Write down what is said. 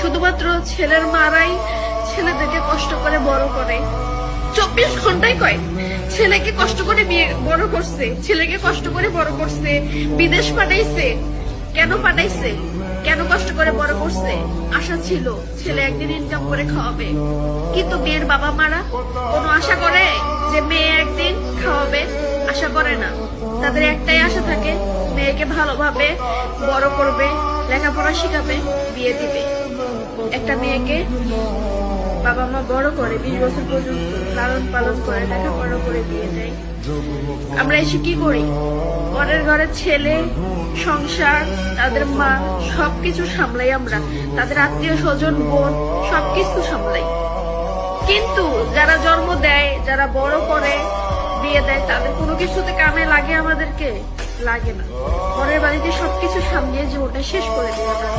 শুধুমাত্র ছেলের মারাই ছেলেদেরকে কষ্ট করে বড় করে। 24 ঘন্টায় কয় ছেলেকে কষ্ট করে বিয়ে বড় করছে, ছেলেকে কষ্ট করে বড় করছে, বিদেশ পাঠাইছে। কেন পাঠাইছে? কেন কষ্ট করে বড় করছে? আশা ছিল ছেলে একদিন ইনকাম করে খাওয়াবে। কিন্তু মেয়ের বাবা মারা কোনো আশা করে যে মেয়ে একদিন খাওয়াবে? আশা করে না। তাদের একটাই আশা থাকে, মেয়েকে ভালোভাবে বড় করবে, লেখাপড়া শিখাবে, বিয়ে দিবে। একটা মেয়েকে বাবা মা বড় করে 20 বছর পর্যন্ত লালন পালন করে, লেখাপড়া করে বিয়ে দেয়। আমরা এসে কি করি? পরের ঘরের ছেলে, সংসার, তাদের মা সবকিছু সামলাই আমরা, তাদের আত্মীয় স্বজন, বোন সবকিছু সামলাই। কিন্তু যারা জন্ম দেয়, যারা বড় করে বিয়ে দেয়, তাদের কোনো কিছুতে কামে লাগে? আমাদেরকে লাগে না। পরের বাড়িতে সবকিছু সামলিয়ে জীবনটা শেষ করে দিয়ে আমরা